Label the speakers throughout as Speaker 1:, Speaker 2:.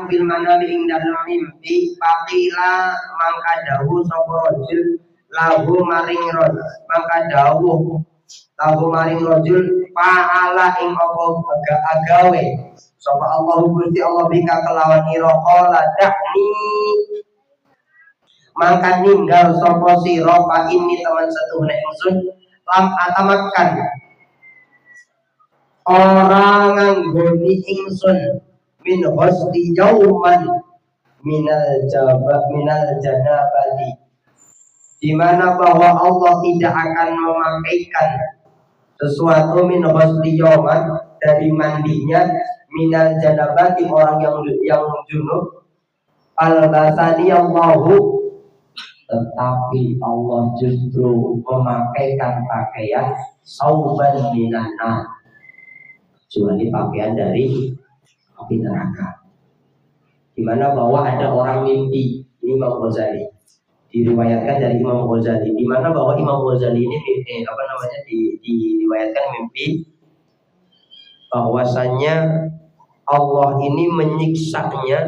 Speaker 1: bil manami ing dalem mimpi faqila mangka dawuh sapa rajul lahu maring rajul mangka dawuh lahu maring rajul fa'ala ing apa agawe sapa Allah Gusti Allah bika kelawan ira qala dakni mangka ninggal sapa sira fa ini teman setuhune ingsun lam atamakan orang nganggoni ingsun min husni yauman minal janabati di mana bahwa Allah tidak akan memakaikan sesuatu min husni yauman dari mandinya minal janabati orang yang junub al-basani Allahu tetapi Allah justru memakaikan pakaian sauban minana kecuali pakaian dari api neraka. Dimana bahwa ada orang mimpi Imam Ghazali diriwayatkan dari Imam Ghazali, dimana bahwa Imam Ghazali ini diriwayatkan mimpi bahwasanya Allah ini menyiksanya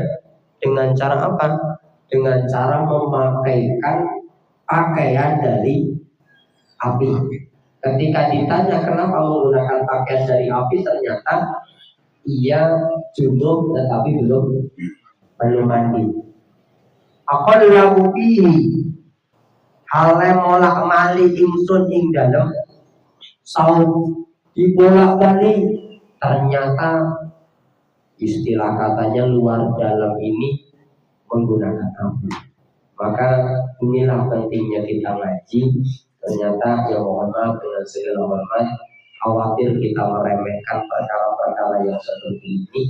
Speaker 1: dengan cara apa? Dengan cara memakaikan pakaian dari api. Ketika ditanya kenapa menggunakan pakaian dari api, ternyata ia junub tetapi belum mandi. Aqallahu fihi hale molak mali ingsun ing dalem saum dibolak-balik ternyata istilah katanya luar dalam ini menggunakan api. Maka inilah pentingnya kita ngaji. Ternyata ya mohon maaf dengan segala hormat, khawatir kita meremehkan perkara-perkara yang seperti ini.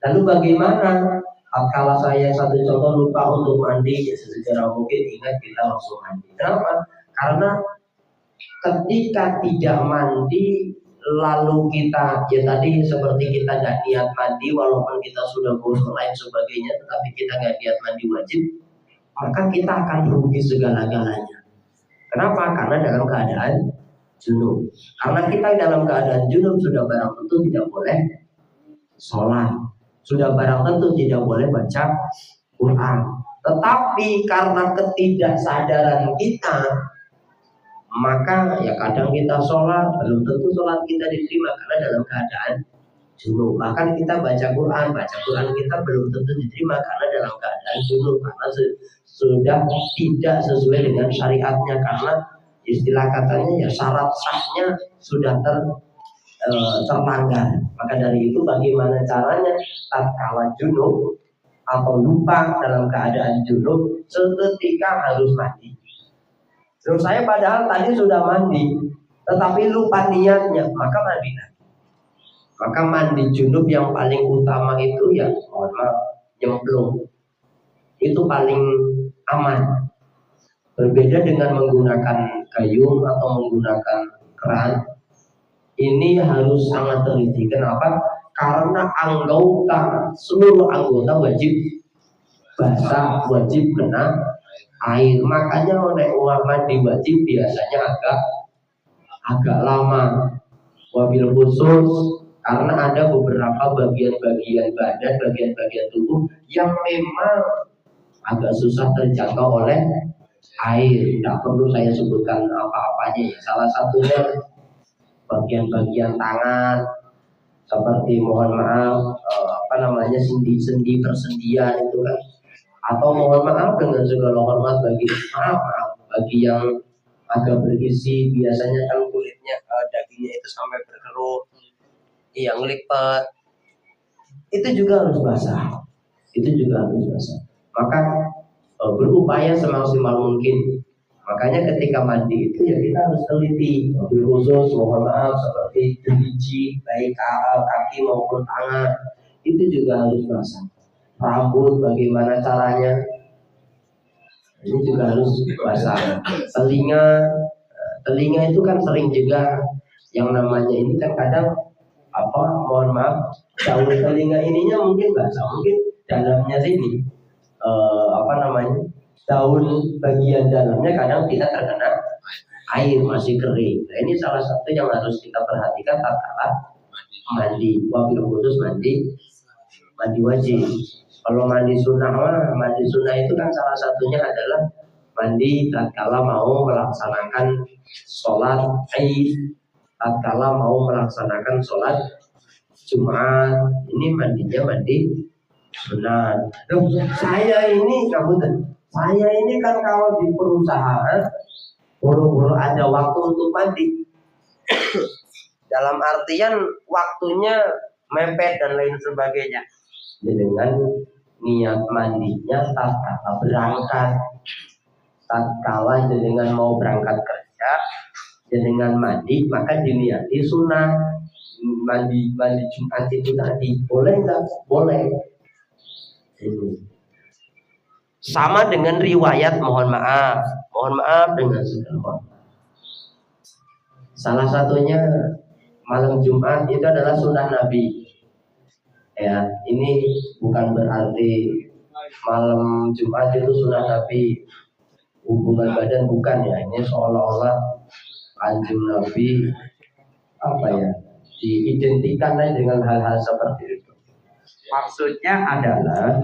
Speaker 1: Lalu bagaimana kalau saya satu contoh lupa untuk mandi, ya sesegera mungkin ingat kita langsung mandi. Kenapa? Karena ketika tidak mandi lalu kita ya tadi seperti kita nggak niat mandi walaupun kita sudah bosan lain sebagainya, tetapi kita nggak niat mandi wajib, maka kita akan rugi segala-galanya. Kenapa? Karena dalam keadaan junub. Karena kita dalam keadaan junub sudah barang tentu tidak boleh sholat, sudah barang tentu tidak boleh baca Quran. Tetapi karena ketidaksadaran kita, maka ya kadang kita sholat belum tentu sholat kita diterima karena dalam keadaan junub. Bahkan kita baca Quran kita belum tentu diterima karena dalam keadaan junub, karena sudah tidak sesuai dengan syariatnya, karena istilah katanya ya syarat sahnya sudah terlanggar. Maka dari itu bagaimana caranya tatkala junub atau lupa dalam keadaan junub seketika harus mandi. Terus saya padahal tadi sudah mandi tetapi lupa niatnya, maka mandi lagi. Maka mandi junub yang paling utama itu ya nyemplung. Itu paling aman. Berbeda dengan menggunakan gayung atau menggunakan keran. Ini harus sangat teliti. Kenapa? Karena seluruh anggota wajib basah, wajib kena air. Makanya orang mandi wajib biasanya agak lama. Wabil khusus karena ada beberapa bagian-bagian badan, bagian-bagian tubuh yang memang agak susah terjangkau oleh air. Tidak perlu saya sebutkan apa-apanya ya. Salah satunya bagian-bagian tangan, seperti mohon maaf sendi-sendi persendian itu kan. Atau mohon maaf dengan segala hormat bagi yang agak bergizi, biasanya kan kulitnya dagingnya itu sampai berkerut, yang lipat, itu juga harus basah. Maka berupaya semaksimal mungkin. Makanya ketika mandi itu ya kita harus teliti. Mobil khusus mohon maaf seperti biji baik kaki maupun tangan itu juga harus basah. Rambut bagaimana caranya? Ini juga harus basah. Telinga itu kan sering juga yang namanya ini kan kadang mohon maaf daun telinga ininya mungkin basah, mungkin dalamnya sini daun bagian dalamnya kadang tidak terkena air, masih kering. Nah, ini salah satu yang harus kita perhatikan tatkala mandi. Wabil khusus mandi wajib. Kalau mandi sunnah, mandi sunnah itu kan salah satunya adalah mandi tatkala mau melaksanakan sholat Id, tatkala mau melaksanakan sholat Jumat. Ini mandinya mandi sunnah. Loh, saya ini kan kalau di perusahaan buru-buru ada waktu untuk mandi. Dalam artian waktunya mepet dan lain sebagainya. Dengan niat mandinya tatkala berangkat, tatkala dengan mau berangkat kerja, dengan mandi maka diniati sunnah. Mandi Jumat itu tadi boleh nggak? Boleh. Sama dengan riwayat mohon maaf dengan segala. Salah satunya malam Jumat itu adalah sunnah Nabi. Ya, ini bukan berarti malam Jumat itu sunnah Nabi, hubungan badan bukan ya. Ini seolah-olah anjing Nabi diidentikan dengan hal-hal seperti itu. Maksudnya adalah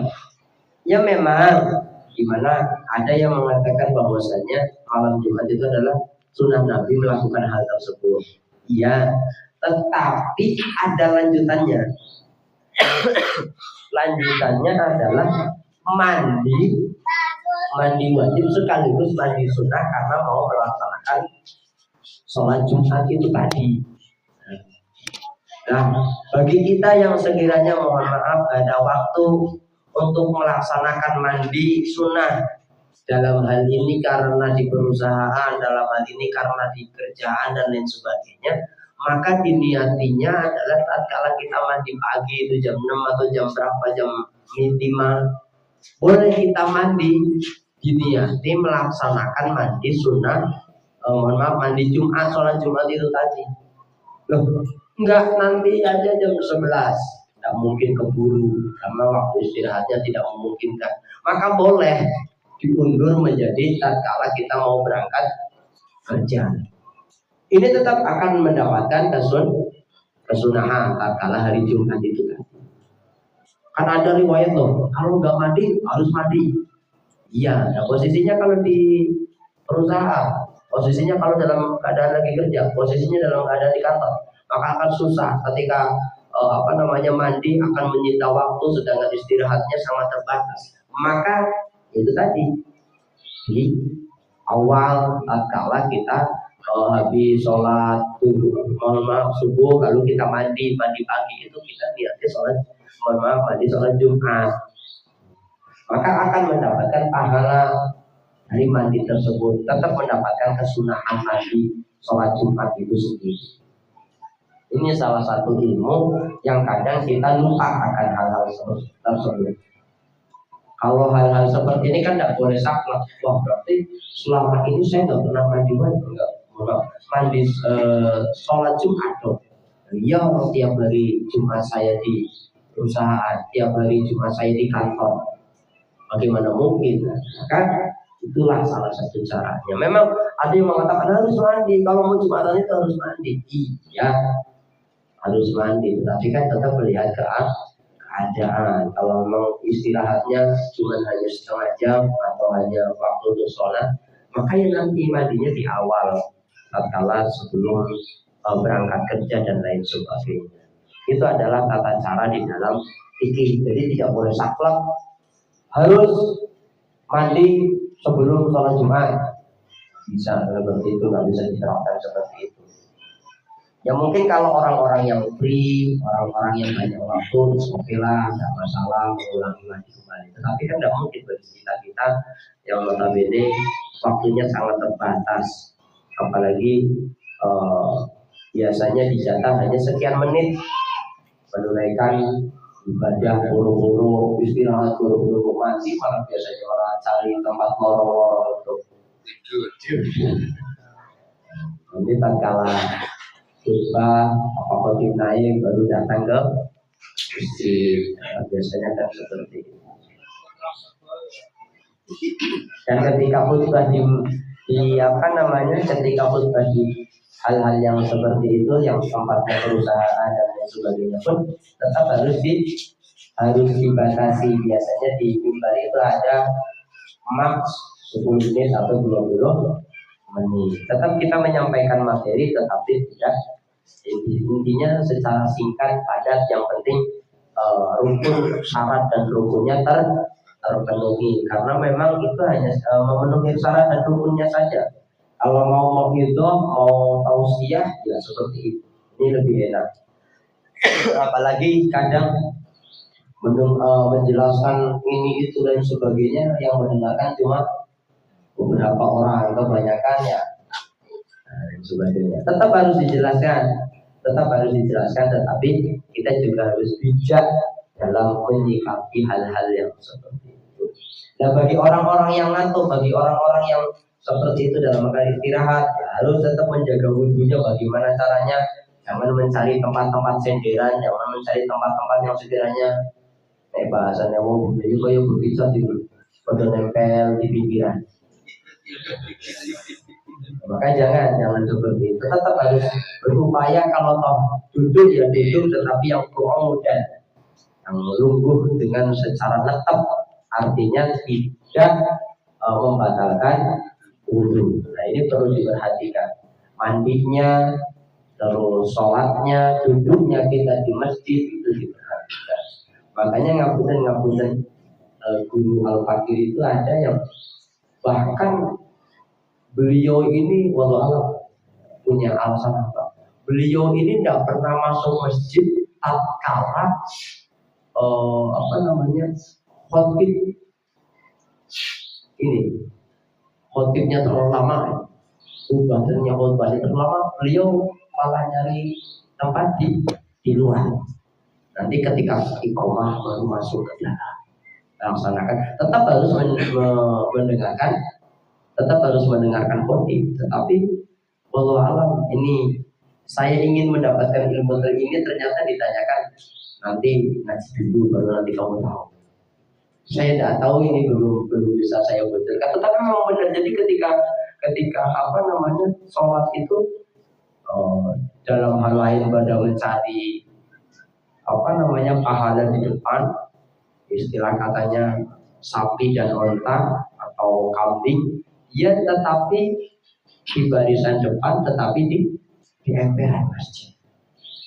Speaker 1: ya memang gimana ada yang mengatakan bahwasanya malam Jumat itu adalah sunnah Nabi melakukan hal tersebut. Iya, tetapi ada lanjutannya. Lanjutannya adalah mandi wajib sekaligus mandi sunnah karena mau melaksanakan sholat Jumat itu tadi. Nah, bagi kita yang sekiranya mohon maaf ada waktu untuk melaksanakan mandi sunnah, dalam hal ini karena di perusahaan, dalam hal ini karena di kerjaan dan lain sebagainya, maka diniatinya adalah tatkala kita mandi pagi itu jam 6 atau jam berapa, jam minimal boleh kita mandi, diniati melaksanakan mandi sunnah, mandi Jumat, sholat Jumat itu tadi. Loh, enggak nanti aja jam 11, tidak mungkin keburu karena waktu istirahatnya tidak memungkinkan, maka boleh diundur menjadi tatkala kita mau berangkat kerja. Ini tetap akan mendapatkan kesunahan tatkala hari Jumat itu kan. Karena ada riwayat loh, kalau nggak mandi harus mandi. Iya, nah posisinya kalau di perusahaan, posisinya kalau dalam keadaan lagi kerja, posisinya dalam keadaan di kantor, maka akan susah ketika mandi akan menyita waktu, sedangkan istirahatnya sangat terbatas. Maka itu tadi di awal tatkala kita habis sholat subuh lalu kita mandi pagi itu kita niatnya sholat mandi sholat Jumat, maka akan mendapatkan pahala dari mandi tersebut, tetap mendapatkan kesunahan mandi sholat Jumat itu sendiri. Ini salah satu ilmu yang kadang kita lupa akan hal-hal tersebut. Kalau hal-hal seperti ini kan tidak boleh saklek. Wah, berarti selama ini saya nggak pernah mandi mandi sholat Jumat dong. Iya, tiap hari Jumat saya di perusahaan, tiap hari Jumat saya di kantor. Bagaimana mungkin? Maka itulah salah satu caranya. Memang ada yang mengatakan harus mandi, kalau mau Jumatan itu harus mandi. Iya, harus mandi, tapi kan tetap melihat keadaan. Kalau memang istirahatnya cuma hanya setengah jam atau hanya waktu untuk sholat, maka yang nanti mandinya di awal tatkala sebelum berangkat kerja dan lain sebagainya. Itu adalah tata cara di dalam fikih. Jadi tidak boleh saklek harus mandi sebelum sholat Jumat. Bisa seperti itu, nggak bisa diterapkan seperti itu. Ya mungkin kalau orang-orang yang free, orang-orang yang banyak waktu, oke lah, tidak masalah mengulangi lagi kembali. Tetapi kan tidak mungkin bagi kita yang notabene waktunya sangat terbatas, apalagi biasanya dijatah hanya sekian menit menunaikan ibadah buru-buru, istirahat buru-buru mandi, malah biasanya orang cari tempat lorong-lorong untuk tidur. Ini tatkala kita apa naik baru datang ke masjid, biasanya kan seperti itu. Dan ketika khutbah ketika khutbah di hal-hal yang seperti itu, yang tempatnya perusahaan dan lain sebagainya pun tetap harus harus dibatasi. Biasanya di mimbar itu ada max 10 menit atau 20 menit. Tetap kita menyampaikan materi, tetapi tidak intinya secara singkat, padat. Yang penting rukun syarat dan rukunnya terpenuhi. Karena memang itu hanya memenuhi syarat dan rukunnya saja. Kalau mau mau tausiah ya seperti itu. Ini lebih enak. Apalagi kadang menjelaskan ini itu dan sebagainya, yang mendengarkan cuma beberapa orang, kebanyakan ya dan sebagainya. Tetap harus dijelaskan, tetapi kita juga harus bijak dalam menyikapi hal-hal yang seperti itu. Nah, bagi orang-orang yang ngantuk, bagi orang-orang yang seperti itu dalam masa istirahat, ya harus tetap menjaga wudhunya. Bagaimana caranya? Jangan mencari tempat-tempat senderan, jangan mencari tempat-tempat yang sekiranya bahasanya mau jadi kayak berpisah di pada nempel di pinggiran. Maka jangan seperti itu. Tetap harus berupaya, kalau toh duduk ya duduk, tetapi yang mudah, yang lungguh dengan secara tetap, artinya tidak membatalkan wudhu. Nah, ini perlu diperhatikan. Mandinya, terus sholatnya, duduknya kita di masjid itu diperhatikan. Makanya ngapunten Guru Al-Fakir itu ada yang bahkan beliau ini wallahualam punya alasan apa? Beliau ini tidak pernah masuk masjid tatkala khotib ini, khotibnya terlalu lama, khutbahnya terlalu lama, beliau malah nyari tempat di luar. Nanti ketika iqomah baru masuk ke dalam laksanakan. Tetap harus mendengarkan khotib, tetapi wallahualam ini saya ingin mendapatkan ilmu ini, ternyata ditanyakan nanti ngaji dulu baru nanti kamu tahu. Saya tidak tahu, ini belum bisa saya betulkan. Tetapi memang benar. Jadi ketika sholat itu dalam hal lain pada mencari pahala di depan, istilah katanya sapi dan onta atau kambing, ya tetapi di barisan depan, tetapi di emperan masjid.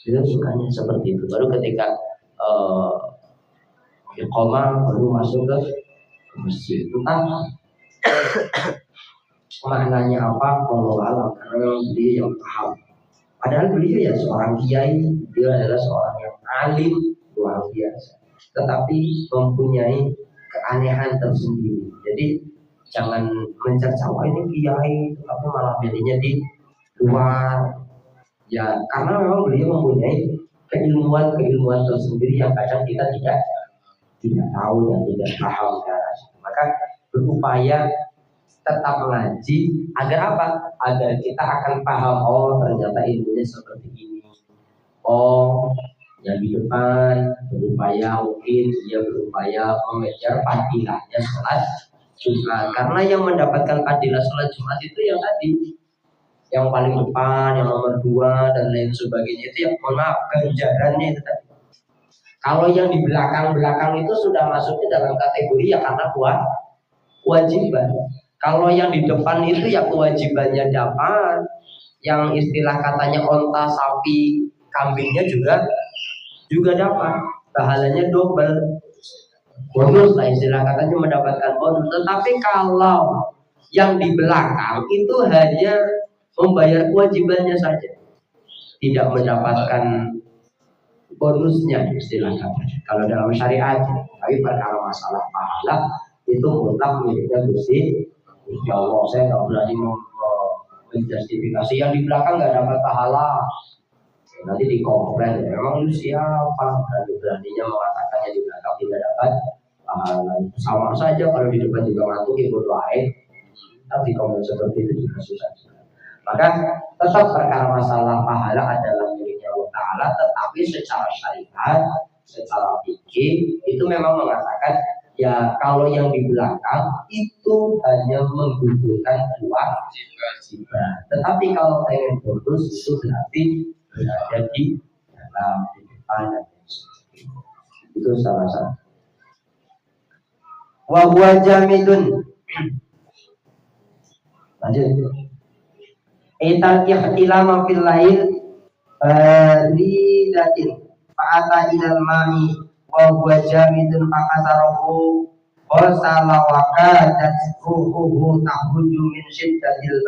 Speaker 1: Itu sukanya seperti itu. Baru ketika iqamah baru masuk ke masjid. Entah maknanya apa, wallahu a'lam, karena beliau yang paham. Padahal beliau ya seorang kiai, dia adalah seorang yang alim luar biasa, tetapi mempunyai keanehan tersendiri. Jadi jangan mencerca ini kiai, tetapi malah jadinya di luar. Ya karena memang beliau mempunyai keilmuan tersendiri yang kadang kita tidak tahu dan tidak paham. Maka berupaya tetap mengaji agar apa? Agar kita akan paham, oh ternyata ilmunya seperti ini. Oh, yang di depan berupaya mengejar fadilahnya sholat Jumat. Karena yang mendapatkan fadilah sholat Jumat itu yang tadi, yang paling depan, yang nomor 2 dan lain sebagainya, itu yang ganjarannya itu tadi. Kalau yang di belakang itu sudah masuknya dalam kategori ya karena kewajiban. Kalau yang di depan itu ya kewajibannya dapat, yang istilah katanya onta, sapi, kambingnya juga dapat, pahalanya double, bonus lah istilah katanya, mendapatkan bonus. Tetapi kalau yang di belakang itu hanya membayar kewajibannya saja, tidak mendapatkan bonusnya istilah katanya. Kalau dalam syariat, tapi perkara masalah pahala itu mutlak miliknya Gusti Allah. Saya nggak berani menjustifikasi yang di belakang nggak dapat pahala. Nanti dikomplain, memang lu siapa? Beraninya mengatakan yang di belakang tidak dapat pahala. Sama saja kalau di depan juga ngantuk, ikut lain. Tapi kalau seperti itu juga susah. Maka tetap perkara masalah pahala adalah miliknya Allah Ta'ala, tetapi secara syariat, secara fikih itu memang mengatakan ya kalau yang di belakang itu hanya menggugurkan kewajiban. Tetapi kalau pengen bonus itu berarti berada di dalam, di depan dan sebagainya. Itu salah satu. Wa huwa jamidun. Lanjut. Ital ihtilama fil lail baridatin fa'ata ilal ma'i wa huwa jamidun fa'asarahu qasala wa kadat ruhuhu tahruju min syiddatil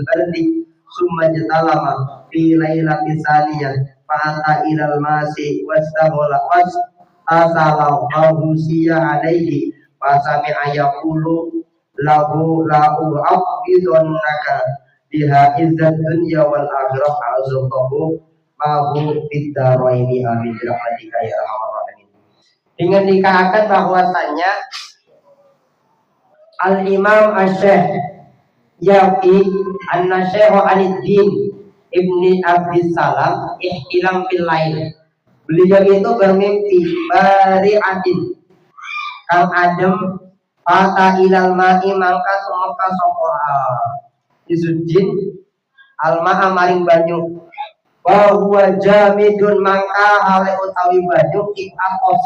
Speaker 1: bardi summa jatalama fi lailati saniyah fa'ata ilal masi wastahola wastasala wa husiya alaihi wa sami'a yaqulu lahu la'u abidonnaka biha izzat dunya wal akhirah azallahu mahu bidaraini amin rahmatika ya arhamar rahimin. Dengan dikatakan bahwasannya Al-Imam Asy-Syaikh Yaqi An-Nasyaikh Aliddin Ibni Abdis Salam ihtilam fil lail. Beliau itu bermimpi bari'atin kang adem fata ilal ma'i mangka tumeka sapa Izuddin almaha maring banyu wa huwa jamidun mangka hale utawi banyu ing apos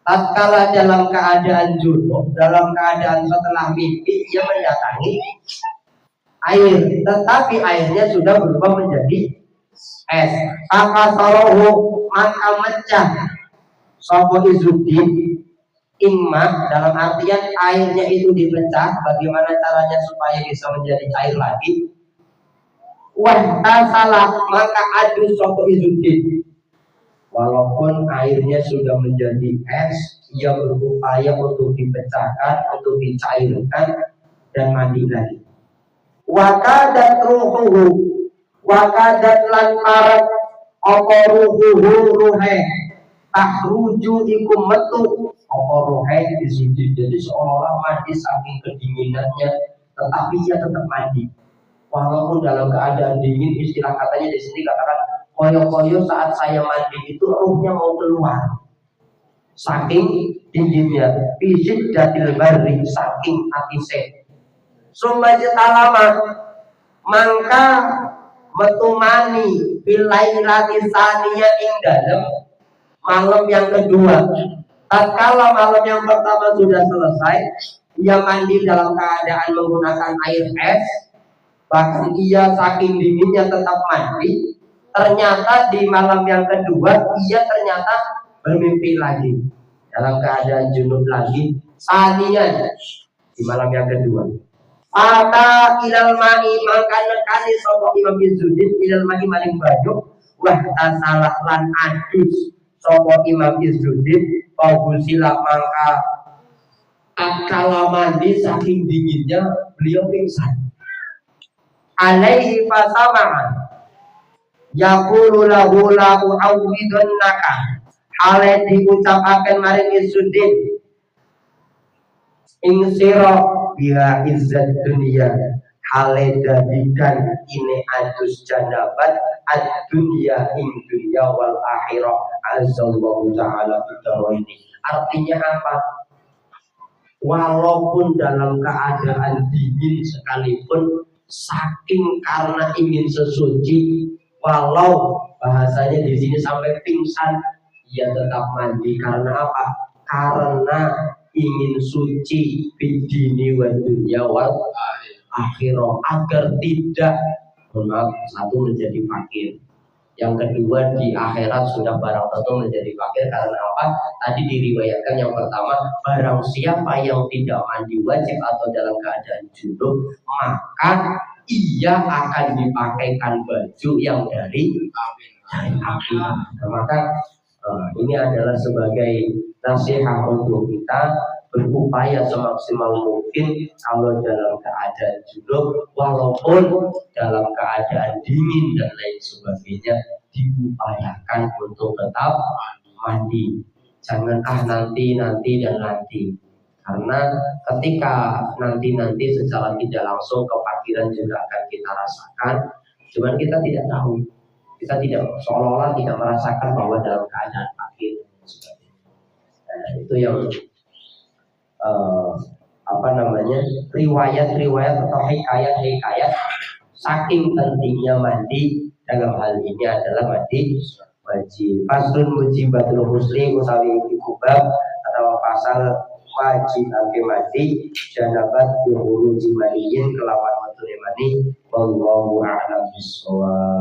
Speaker 1: tatkala dalam keadaan junub, dalam keadaan setelah mimpi ia mendatangi air, tetapi airnya sudah berubah menjadi es. Fakasorohu maka mecah sapa Izuddin ingmah, dalam artian airnya itu dipecah. Bagaimana caranya supaya bisa menjadi cair lagi? Wahtasalah maka adu sapa Izuddin, walaupun airnya sudah menjadi es, ia berupaya untuk dipecahkan, untuk dicairkan dan mandi lagi. Wakadat ruhuhu, wakadat lan marat apa ruhuhu ruhe tahruju ikum metu apa ruhe Izuddin. Jadi seolah-olah mandi saking kedinginannya, tetapi ia tetap mandi walaupun dalam keadaan dingin. Istilah katanya di sini katakan koyo-koyo saat saya mandi itu ruhnya mau keluar saking dinginnya. Fisid datil barri, saking atise. Summa jetalama mangka metumani bilailati saniyah ing dalem malam yang kedua. Tatkala malam yang pertama sudah selesai, ia mandi dalam keadaan menggunakan air es, bahkan ia saking dinginnya tetap mandi. Ternyata di malam yang kedua ia ternyata bermimpi lagi dalam keadaan junub lagi. Saniyah di malam yang kedua. Ata ilal ma'i maka nekani sapa Imam Izuddin ilal ma'i maring banyu wah tasalah lan adus sapa Imam Izuddin pagusila mangka akala mandi saking dinginnya beliau pingsan. Alaihi fasama'a yaqulu lahu la u'awwidannaka, hale diucapaken maring Izuddin ing sira biha izzat dunia, hale dadikan ini adus janabat ad dunia ing dunia wal akhirah azallahu ta'ala bidaraini. Artinya apa? Walaupun dalam keadaan dingin sekalipun, saking karena ingin sesuci, walau bahasanya di sini sampai pingsan, ia tetap mandi. Karena apa? Karena ingin suci bidini wa dunya wal akhirah, agar tidak satu menjadi fakir, yang kedua di akhirat sudah barang tentu menjadi fakir. Karena apa? Tadi diriwayatkan yang pertama, barang siapa yang tidak mandi wajib atau dalam keadaan junub, maka ia akan dipakaikan baju yang dari api. Maka ini adalah sebagai nasihat untuk kita berupaya semaksimal mungkin kalau dalam keadaan junub, walaupun dalam keadaan dingin dan lain sebagainya, diupayakan untuk tetap mandi. Jangan nanti dan nanti, karena ketika nanti secara tidak langsung kefakiran juga akan kita rasakan. Cuman kita tidak tahu, kita tidak seolah-olah tidak merasakan bahwa dalam keadaan fakir. Nah, itu yang riwayat-riwayat atau hikayat saking pentingnya mandi dalam hal ini adalah mandi wajib. Faslun mujibatul muslim utawi iku bab atau pasal wajib ake mati janabat yuhuru jimaniyin kelawan metune mani wallahu a'lam bishawab.